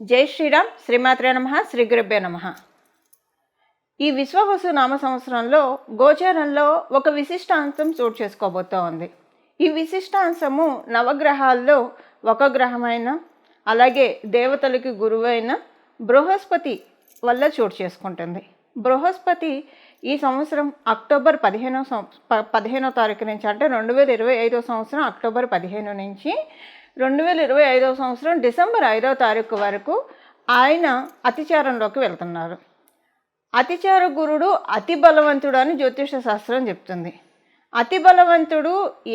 జై శ్రీరామ్. శ్రీమాత్రే నమః. శ్రీ గురుభ్యో నమః. ఈ విశ్వావసు నామ సంవత్సరంలో గోచారంలో ఒక విశిష్టాంశం చోటు చేసుకోబోతూ ఉంది. ఈ విశిష్టాంశము నవగ్రహాల్లో ఒక గ్రహమైన, అలాగే దేవతలకి గురువైన బృహస్పతి వల్ల చోటు చేసుకుంటుంది. బృహస్పతి ఈ సంవత్సరం అక్టోబర్ 15వ తారీఖు నుంచి, అంటే 2025 సంవత్సరం అక్టోబర్ 15 నుంచి 2025 సంవత్సరం డిసెంబర్ 5వ తారీఖు వరకు ఆయన అతిచారంలోకి వెళ్తున్నారు. అతిచార గురుడు అతి బలవంతుడు అని జ్యోతిష శాస్త్రం చెప్తుంది. అతి బలవంతుడు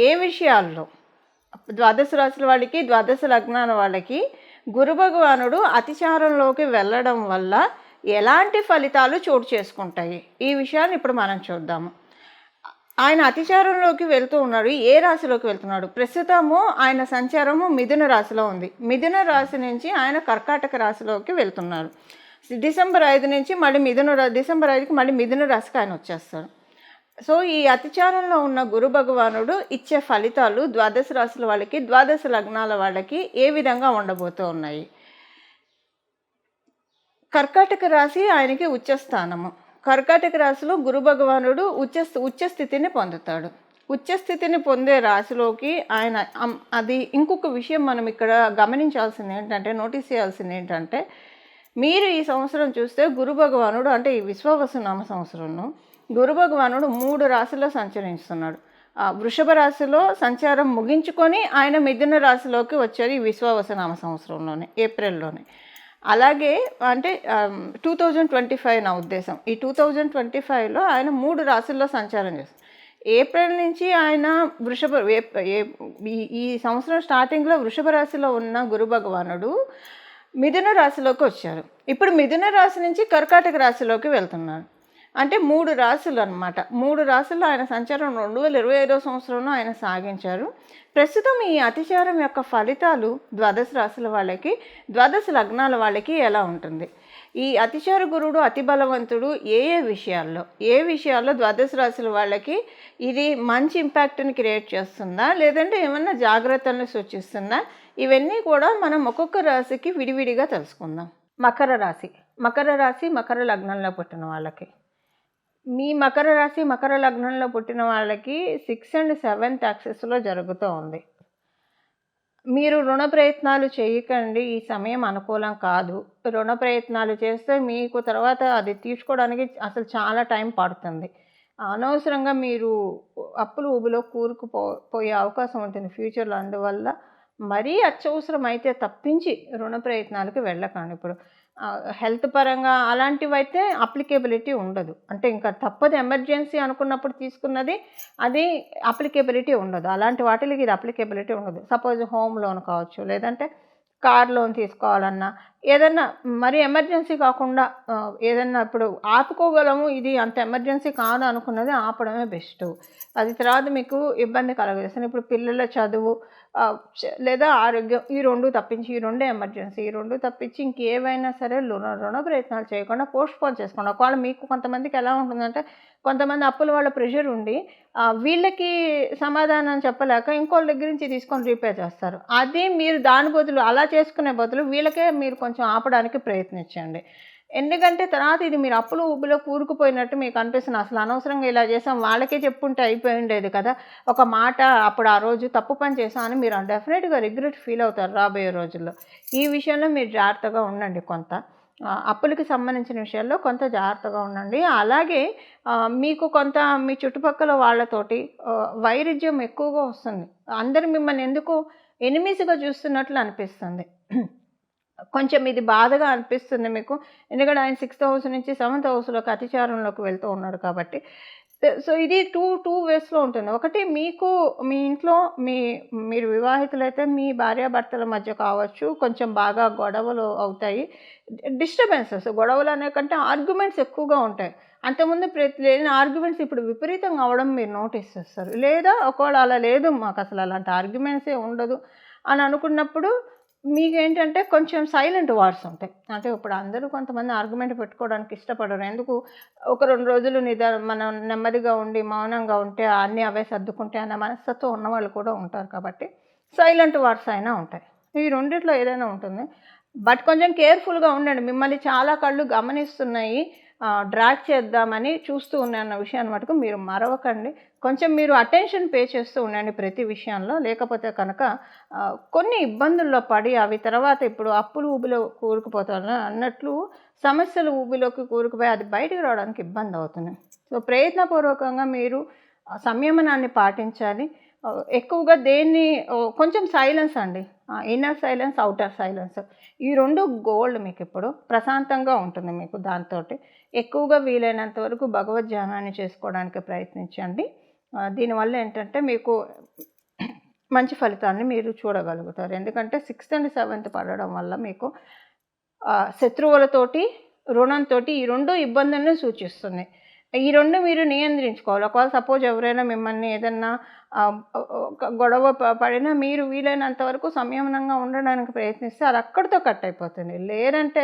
ఏ విషయాల్లో? ద్వాదశ రాశుల వాళ్ళకి, ద్వాదశ లగ్నాల వాళ్ళకి గురు భగవానుడు అతిచారంలోకి వెళ్ళడం వల్ల ఎలాంటి ఫలితాలు చోటు చేసుకుంటాయి, ఈ విషయాన్ని ఇప్పుడు మనం చూద్దాము. ఆయన అతిచారంలోకి వెళ్తూ ఉన్నాడు. ఏ రాశిలోకి వెళ్తున్నాడు? ప్రస్తుతము ఆయన సంచారము మిథున రాశిలో ఉంది. మిథున రాశి నుంచి ఆయన కర్కాటక రాశిలోకి వెళ్తున్నారు. డిసెంబర్ 5 నుంచి మళ్ళీ డిసెంబర్ 5కి మళ్ళీ మిథున రాశికి ఆయన వచ్చేస్తాడు. సో ఈ అతిచారంలో ఉన్న గురు భగవానుడు ఇచ్చే ఫలితాలు ద్వాదశ రాశుల వాళ్ళకి, ద్వాదశ లగ్నాల వాళ్ళకి ఏ విధంగా ఉండబోతూ ఉన్నాయి? కర్కాటక రాశి ఆయనకి ఉచ్చస్థానము. కర్కాటక రాశిలో గురు భగవానుడు ఉచ్చ స్థితిని పొందుతాడు. ఉచ్చ స్థితిని పొందే రాశిలోకి ఆయన అది ఇంకొక విషయం మనం ఇక్కడ గమనించాల్సింది ఏంటంటే, నోటీస్ చేయాల్సింది ఏంటంటే, మీరు ఈ సంవత్సరం చూస్తే గురు భగవానుడు, అంటే ఈ విశ్వావసు నామ సంవత్సరంలో గురు భగవానుడు 3 రాశుల్లో సంచరిస్తున్నాడు. వృషభ రాశిలో సంచారం ముగించుకొని ఆయన మిథున రాశిలోకి వచ్చారు ఈ విశ్వావసు నామ సంవత్సరంలోనే, ఏప్రిల్లోనే. అలాగే అంటే 2025 నా ఉద్దేశం. ఈ 2025లో ఆయన 3 రాశుల్లో సంచారం చేస్తారు. ఏప్రిల్ నుంచి ఆయన ఈ సంవత్సరం స్టార్టింగ్లో వృషభ రాశిలో ఉన్న గురు భగవానుడు మిథున రాశిలోకి వచ్చారు. ఇప్పుడు మిథున రాశి నుంచి కర్కాటక రాశిలోకి వెళ్తున్నారు. అంటే 3 రాశులు అనమాట. 3 రాశుల్లో ఆయన సంచారం 2025 సంవత్సరంలో ఆయన సాగించారు. ప్రస్తుతం ఈ అతిచారం యొక్క ఫలితాలు ద్వాదశ రాశుల వాళ్ళకి, ద్వాదశ లగ్నాల వాళ్ళకి ఎలా ఉంటుంది? ఈ అతిచార గురుడు అతి బలవంతుడు ఏ విషయాల్లో ద్వాదశ రాశుల వాళ్ళకి ఇది మంచి ఇంపాక్ట్ని క్రియేట్ చేస్తుందా, లేదంటే ఏమన్నా జాగ్రత్తలను సూచిస్తుందా? ఇవన్నీ కూడా మనం ఒక్కొక్క రాశికి విడివిడిగా తెలుసుకుందాం. మకర రాశి మకర లగ్నంలో పుట్టిన వాళ్ళకి, మీ మకర రాశి మకర లగ్నంలో పుట్టిన వాళ్ళకి 6th and 7th యాక్సెస్లో జరుగుతూ ఉంది. మీరు రుణ ప్రయత్నాలు చేయకండి. ఈ సమయం అనుకూలం కాదు. రుణ ప్రయత్నాలు చేస్తే మీకు తర్వాత అది తీర్చుకోవడానికి అసలు చాలా టైం పడుతుంది. అనవసరంగా మీరు అప్పులు ఊబిలో పోయే అవకాశం ఉంటుంది ఫ్యూచర్లో. అందువల్ల మరీ అత్యవసరం అయితే తప్పించి రుణ ప్రయత్నాలకు వెళ్ళకండి. ఇప్పుడు హెల్త్ పరంగా అలాంటివి అయితే అప్లికేబిలిటీ ఉండదు. అంటే ఇంకా తప్పదు, ఎమర్జెన్సీ అనుకున్నప్పుడు తీసుకున్నది అది అప్లికేబిలిటీ ఉండదు. అలాంటి వాటికి ఇది అప్లికేబిలిటీ ఉండదు. సపోజ్ హోమ్ లోన్ కావచ్చు, లేదంటే కార్ లోన్ తీసుకోవాలన్నా, ఏదన్నా మరి ఎమర్జెన్సీ కాకుండా ఏదన్నా ఇప్పుడు ఆపుకోగలము, ఇది అంత ఎమర్జెన్సీ కాదు అనుకున్నది ఆపడమే బెస్ట్. అది తర్వాత మీకు ఇబ్బంది కలగజేస్తుంది. ఇప్పుడు పిల్లల చదువు లేదా ఆరోగ్యం, ఈ 2 తప్పించి, ఈ 2 ఎమర్జెన్సీ, ఈ 2 తప్పించి ఇంకేవైనా సరే రుణ ప్రయత్నాలు చేయకుండా పోస్ట్పోన్ చేసుకోండి. ఒకవేళ మీకు కొంతమందికి ఎలా ఉంటుందంటే, కొంతమంది అప్పుల వాళ్ళ ప్రెషర్ ఉండి వీళ్ళకి సమాధానం చెప్పలేక ఇంకోళ్ళ దగ్గర నుంచి తీసుకొని రీపే చేస్తారు. అది మీరు దాని బదులు అలా చేసుకునే బదులు వీళ్ళకే మీరు కొంచెం ఆపడానికి ప్రయత్నించండి. ఎందుకంటే తర్వాత ఇది మీరు అప్పులు ఊబిలో కూరుకుపోయినట్టు మీకు అనిపిస్తుంది. అసలు అనవసరంగా ఇలా చేసాం, వాళ్ళకే చెప్పుంటే అయిపోయి ఉండేది కదా, ఒక మాట అప్పుడు ఆ రోజు తప్పు పని చేసాం అని మీరు డెఫినెట్గా రిగ్రెట్ ఫీల్ అవుతారు రాబోయే రోజుల్లో. ఈ విషయంలో మీరు జాగ్రత్తగా ఉండండి. కొంత అప్పులకి సంబంధించిన విషయాల్లో కొంత జాగ్రత్తగా ఉండండి. అలాగే మీకు కొంత మీ చుట్టుపక్కల వాళ్ళతోటి వైరుధ్యం ఎక్కువగా వస్తుంది. అందరూ మిమ్మల్ని ఎందుకు ఎనిమీస్గా చూస్తున్నట్లు అనిపిస్తుంది. కొంచెం ఇది బాధగా అనిపిస్తుంది మీకు. ఎందుకంటే ఆయన 6th హౌస్ నుంచి 7th హౌస్లోకి అతిచారంలోకి వెళ్తూ ఉన్నాడు కాబట్టి. సో ఇది టూ వేస్లో ఉంటుంది. ఒకటి, మీకు మీ ఇంట్లో మీరు వివాహితులైతే మీ భార్యాభర్తల మధ్య కావచ్చు కొంచెం బాగా గొడవలు అవుతాయి. డిస్టర్బెన్సెస్, గొడవలు అనే కంటే ఆర్గ్యుమెంట్స్ ఎక్కువగా ఉంటాయి. అంతకుముందు లేని ఆర్గ్యుమెంట్స్ ఇప్పుడు విపరీతంగా అవడం మీరు నోటీస్ చేస్తారు. లేదా ఒకవేళ అలా లేదు, మాకు అసలు అలాంటి ఆర్గ్యుమెంట్సే ఉండదు అని అనుకున్నప్పుడు మీకేంటంటే కొంచెం సైలెంట్ వార్స్ ఉంటాయి. అంటే ఇప్పుడు అందరూ కొంతమంది ఆర్గ్యుమెంట్ పెట్టుకోవడానికి ఇష్టపడరు. ఎందుకు, ఒక 2 రోజులు మనం నెమ్మదిగా ఉండి మౌనంగా ఉంటే అన్నీ అవే సర్దుకుంటే అన్న మనస్తత్వం ఉన్నవాళ్ళు కూడా ఉంటారు. కాబట్టి సైలెంట్ వార్స్ అయినా ఉంటాయి. ఈ రెండిట్లో ఏదైనా ఉంటుంది. బట్ కొంచెం కేర్ఫుల్గా ఉండండి. మిమ్మల్ని చాలా కళ్ళు గమనిస్తున్నాయి, డ్రాగ్ చేద్దామని చూస్తూ ఉన్నాయన్న విషయాన్ని మటుకు మీరు మరవకండి. కొంచెం మీరు అటెన్షన్ పే చేస్తూ ఉండండి ప్రతి విషయంలో. లేకపోతే కనుక కొన్ని ఇబ్బందుల్లో పడి అవి తర్వాత ఇప్పుడు అప్పులు ఊబిలో కూరుకుపోతాను అన్నట్లు సమస్యలు ఊబిలోకి కూరుకుపోయి అది బయటకు రావడానికి ఇబ్బంది అవుతుంది. సో ప్రయత్నపూర్వకంగా మీరు సంయమనాన్ని పాటించాలి. ఎక్కువగా దేన్ని కొంచెం సైలెన్స్ అండి, ఇన్నర్ సైలెన్స్, ఔటర్ సైలెన్స్, ఈ 2 గోల్డ్ మీకు ఇప్పుడు ప్రశాంతంగా ఉంటుంది మీకు. దాంతో ఎక్కువగా వీలైనంత వరకు భగవద్ ధ్యానాన్ని చేసుకోవడానికి ప్రయత్నించండి. దీనివల్ల ఏంటంటే మీకు మంచి ఫలితాన్ని మీరు చూడగలుగుతారు. ఎందుకంటే 6th and 7th పడడం వల్ల మీకు శత్రువులతోటి, రుణంతో ఈ 2 ఇబ్బందులను సూచిస్తుంది. ఈ 2 మీరు నియంత్రించుకోవాలి. ఒకవేళ సపోజ్ ఎవరైనా మిమ్మల్ని ఏదన్నా గొడవ పడినా మీరు వీలైనంత వరకు సంయమనంగా ఉండడానికి ప్రయత్నిస్తే అది అక్కడితో కట్ అయిపోతుంది. లేదంటే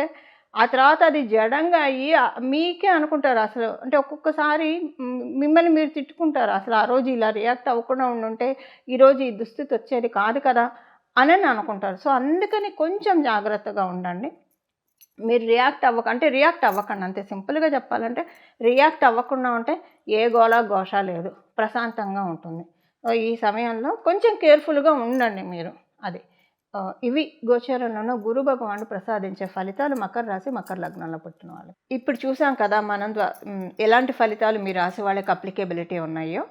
ఆ తర్వాత అది జడంగా అయ్యి మీకే అనుకుంటారు అసలు. అంటే ఒక్కొక్కసారి మిమ్మల్ని మీరు తిట్టుకుంటారు. అసలు ఆ రోజు ఇలా రియాక్ట్ అవ్వకుండా ఉండుంటే ఈరోజు ఈ దుస్థితి వచ్చేది కాదు కదా అని అనుకుంటారు. సో అందుకని కొంచెం జాగ్రత్తగా ఉండండి. మీరు రియాక్ట్ అవ్వకండి, అంతే. సింపుల్గా చెప్పాలంటే రియాక్ట్ అవ్వకుండా ఉంటే ఏ గోష లేదు, ప్రశాంతంగా ఉంటుంది. ఈ సమయంలో కొంచెం కేర్ఫుల్గా ఉండండి మీరు. అది ఇవి గోచారంలోనూ గురు భగవానుడు ప్రసాదించే ఫలితాలు మకర రాశి, మకర లగ్నంలో పుట్టిన వాళ్ళు. ఇప్పుడు చూసాం కదా మనం ఎలాంటి ఫలితాలు మీ రాశి వాళ్ళకి అప్లికేబిలిటీ ఉన్నాయో.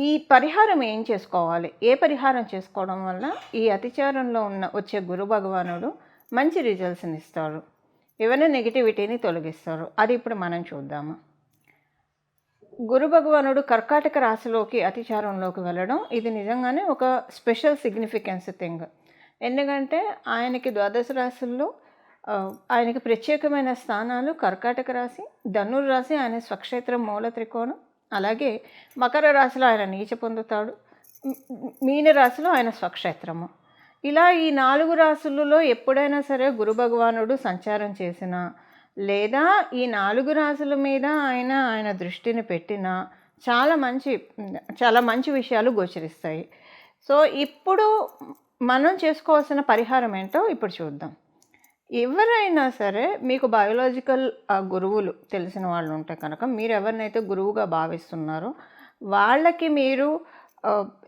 ఈ పరిహారం ఏం చేసుకోవాలి, ఏ పరిహారం చేసుకోవడం వల్ల ఈ అతిచారంలో వచ్చే గురు భగవానుడు మంచి రిజల్ట్స్ని ఇస్తారు, ఏమైనా నెగిటివిటీని తొలగిస్తారు, అది ఇప్పుడు మనం చూద్దాము. గురు భగవానుడు కర్కాటక రాశిలోకి అతిచారంలోకి వెళ్ళడం ఇది నిజంగానే ఒక స్పెషల్ సిగ్నిఫికెన్స్ థింగ్. ఎందుకంటే ఆయనకి ద్వాదశ రాశుల్లో ఆయనకి ప్రత్యేకమైన స్థానాలు కర్కాటక రాశి, ధనుర్రాశి ఆయన స్వక్షేత్రం మూల త్రికోణం, అలాగే మకర రాశిలో ఆయన నీచ పొందుతాడు, మీన రాశిలో ఆయన స్వక్షేత్రము. ఇలా ఈ 4 రాశులలో ఎప్పుడైనా సరే గురు భగవానుడు సంచారం చేసినా లేదా ఈ 4 రాశుల మీద ఆయన దృష్టిని పెట్టినా చాలా మంచి విషయాలు గోచరిస్తాయి. సో ఇప్పుడు మనం చేసుకోవాల్సిన పరిహారం ఏంటో ఇప్పుడు చూద్దాం. ఎవరైనా సరే మీకు బయోలాజికల్ గురువులు తెలిసిన వాళ్ళు ఉంటే కనుక, మీరు ఎవరినైతే గురువుగా భావిస్తున్నారో వాళ్ళకి మీరు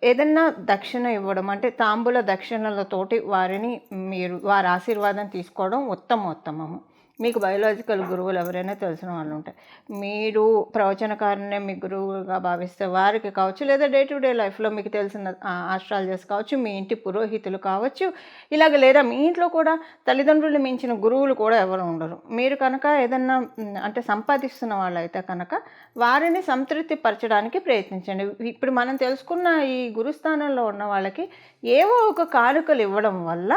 ఏదన్నా దక్షిణ ఇవ్వడం, అంటే తాంబూల దక్షిణలతోటి వారి ఆశీర్వాదం తీసుకోవడం ఉత్తమము. మీకు బయోలాజికల్ గురువులు ఎవరైనా తెలిసిన వాళ్ళు ఉంటాయి, మీరు ప్రవచనకారునే మీ గురువుగా భావిస్తే వారికి కావచ్చు, లేదా డే టు డే లైఫ్లో మీకు తెలిసిన ఆస్ట్రాలజర్స్ కావచ్చు, మీ ఇంటి పురోహితులు కావచ్చు, ఇలాగ, లేదా మీ ఇంట్లో కూడా తల్లిదండ్రులు మించిన గురువులు కూడా ఎవరు ఉండరు. మీరు కనుక ఏదన్నా అంటే సంపాదిస్తున్న వాళ్ళైతే కనుక వారిని సంతృప్తి పరచడానికి ప్రయత్నించండి. ఇప్పుడు మనం తెలుసుకున్న ఈ గురుస్థానంలో ఉన్న వాళ్ళకి ఏవో ఒక కానుకలు ఇవ్వడం వల్ల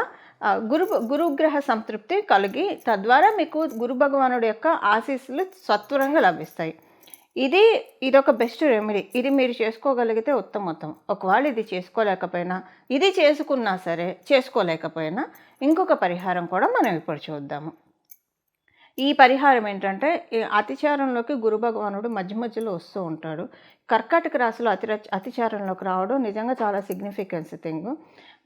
గురుగ్రహ సంతృప్తి కలిగి తద్వారా మీకు గురు భగవానుడి యొక్క ఆశీస్సులు సత్వరంగా లభిస్తాయి. ఇదొక బెస్ట్ రెమెడీ. ఇది మీరు చేసుకోగలిగితే ఉత్తమోత్తమం. ఒకవేళ ఇది చేసుకోలేకపోయినా, ఇది చేసుకున్నా సరే చేసుకోలేకపోయినా ఇంకొక పరిహారం కూడా మనం ఇప్పుడు చూద్దాము. ఈ పరిహారం ఏంటంటే, అతిచారంలోకి గురు భగవానుడు మధ్యలో వస్తూ ఉంటాడు. కర్కాటక రాశిలో అతిచారంలోకి రావడం నిజంగా చాలా సిగ్నిఫికెన్స్ థింగ్.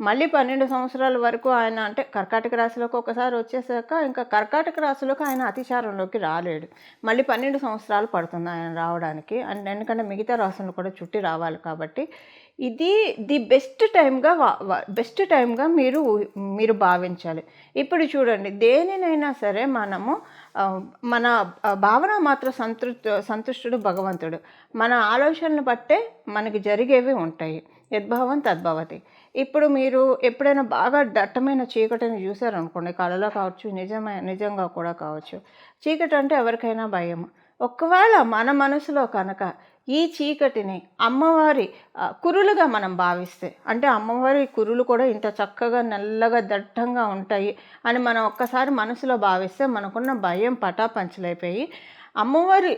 మళ్ళీ 12 సంవత్సరాల వరకు ఆయన, అంటే కర్కాటక రాశిలోకి ఒకసారి వచ్చేసాక ఇంకా కర్కాటక రాశిలోకి ఆయన అతిచారంలోకి రాలేడు. మళ్ళీ 12 సంవత్సరాలు పడుతుంది ఆయన రావడానికి. అండ్ ఎందుకంటే మిగతా రాశులను కూడా చుట్టి రావాలి కాబట్టి ఇది ది బెస్ట్ టైంగా మీరు భావించాలి. ఇప్పుడు చూడండి, దేనినైనా సరే మనము మన భావన మాత్రం సంతుష్టుడు భగవంతుడు. మన ఆలోచనలు బట్టే మనకి జరిగేవి ఉంటాయి. యద్భావం తద్భవతి. ఇప్పుడు మీరు ఎప్పుడైనా బాగా దట్టమైన చీకటిని చూసారనుకోండి, కళలో కావచ్చు, నిజంగా కూడా కావచ్చు. చీకటి అంటే ఎవరికైనా భయం. ఒకవేళ మన మనసులో కనుక ఈ చీకటిని అమ్మవారి కురులుగా మనం భావిస్తే, అంటే అమ్మవారి కురులు కూడా ఇంత చక్కగా నల్లగా దట్టంగా ఉంటాయి అని మనం ఒక్కసారి మనసులో భావిస్తే మనకున్న భయం పటాపంచలైపోయి అమ్మవారి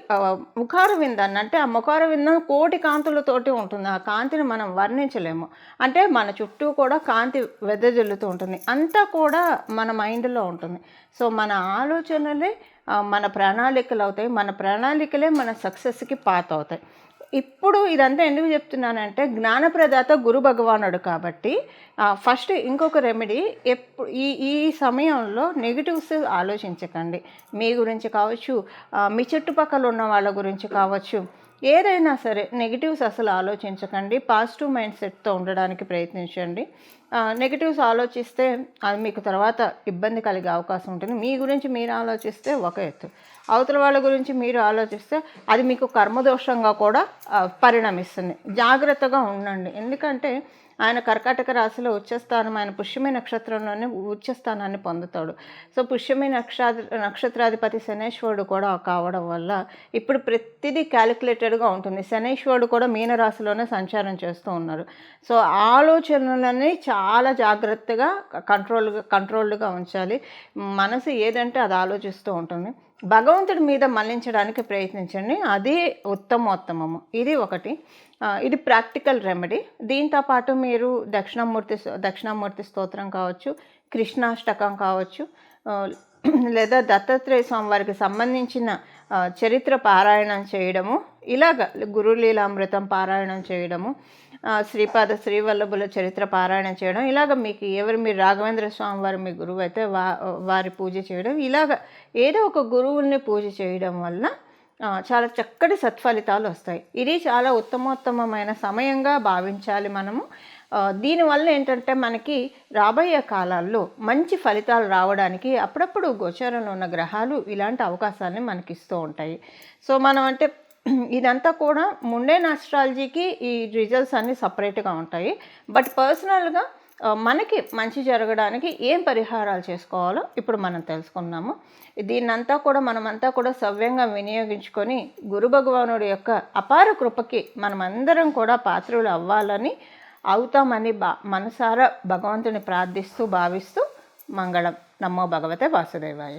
ముఖార విందాన్ని, అంటే ఆ ముఖార విందం కోటి కాంతులతోటి ఉంటుంది. ఆ కాంతిని మనం వర్ణించలేము. అంటే మన చుట్టూ కూడా కాంతి వెదజల్లుతూ ఉంటుంది. అంతా కూడా మన మైండ్లో ఉంటుంది. సో మన ఆలోచనలే మన ప్రణాళికలు అవుతాయి. మన ప్రణాళికలే మన సక్సెస్కి పాత అవుతాయి. ఇప్పుడు ఇదంతా ఎందుకు చెప్తున్నానంటే జ్ఞానప్రదాత గురు భగవానుడు కాబట్టి ఫస్ట్ ఇంకొక రెమెడీ, ఈ ఈ సమయంలో నెగిటివ్స్ ఆలోచించకండి. మీ గురించి కావచ్చు, మీ చుట్టుపక్కల ఉన్న వాళ్ళ గురించి కావచ్చు, ఏదైనా సరే నెగిటివ్స్ అసలు ఆలోచించకండి. పాజిటివ్ మైండ్ సెట్తో ఉండడానికి ప్రయత్నించండి. నెగిటివ్స్ ఆలోచిస్తే అది మీకు తర్వాత ఇబ్బంది కలిగే అవకాశం ఉంటుంది. మీ గురించి మీరు ఆలోచిస్తే ఒక ఎత్తు, అవతల వాళ్ళ గురించి మీరు ఆలోచిస్తే అది మీకు కర్మదోషంగా కూడా పరిణమిస్తుంది. జాగ్రత్తగా ఉండండి. ఎందుకంటే ఆయన కర్కాటక రాశిలో ఉచ్చస్థానం, ఆయన పుష్యమి నక్షత్రంలోనే ఉచ్చస్థానాన్ని పొందుతాడు. సో పుష్యమి నక్షత్రాధిపతి శనేశ్వరుడు కూడా కావడం వల్ల ఇప్పుడు ప్రతిదీ క్యాలిక్యులేటెడ్గా ఉంటుంది. శనేశ్వరుడు కూడా మీనరాశిలోనే సంచారం చేస్తూ ఉన్నారు. సో ఆలోచనలని చాలా జాగ్రత్తగా కంట్రోల్డ్గా ఉంచాలి. మనసు ఏదంటే అది ఆలోచిస్తూ ఉంటుంది. భగవంతుడి మీద మళ్లించడానికి ప్రయత్నించండి, అది ఉత్తమోత్తమము. ఇది ఒకటి. ఇది ప్రాక్టికల్ రెమెడీ. దీంతోపాటు మీరు దక్షిణామూర్తి స్తోత్రం కావచ్చు, కృష్ణాష్టకం కావచ్చు, లేదా దత్తాత్రేయ స్వామి వారికి సంబంధించిన చరిత్ర పారాయణం చేయడము, ఇలాగ గురులీలామృతం పారాయణం చేయడము, శ్రీపాద శ్రీవల్లభుల చరిత్ర పారాయణం చేయడం, ఇలాగ మీకు మీరు రాఘవేంద్ర స్వామి వారు మీ గురువు అయితే వారి పూజ చేయడం, ఇలాగ ఏదో ఒక గురువుల్ని పూజ చేయడం వల్ల చాలా చక్కటి సత్ఫలితాలు వస్తాయి. ఇది చాలా ఉత్తమోత్తమమైన సమయంగా భావించాలి మనము. దీనివల్ల ఏంటంటే మనకి రాబోయే కాలాల్లో మంచి ఫలితాలు రావడానికి అప్పుడప్పుడు గోచారంలో ఉన్న గ్రహాలు ఇలాంటి అవకాశాలని మనకి ఇస్తూ ఉంటాయి. సో మనం అంటే ఇదంతా కూడా ముండేన్ ఆస్ట్రాలజీకి ఈ రిజల్ట్స్ అన్నీ సపరేట్గా ఉంటాయి. బట్ పర్సనల్గా మనకి మంచి జరగడానికి ఏం పరిహారాలు చేసుకోవాలో ఇప్పుడు మనం తెలుసుకున్నాము. దీన్నంతా కూడా మనమంతా కూడా సవ్యంగా వినియోగించుకొని గురు భగవానుడి యొక్క అపార కృపకి మనమందరం కూడా పాత్రులు అవ్వాలని, అవుతామని మనసారా భగవంతుని ప్రార్థిస్తూ భావిస్తూ మంగళం. నమో భగవతే వాసుదేవాయ.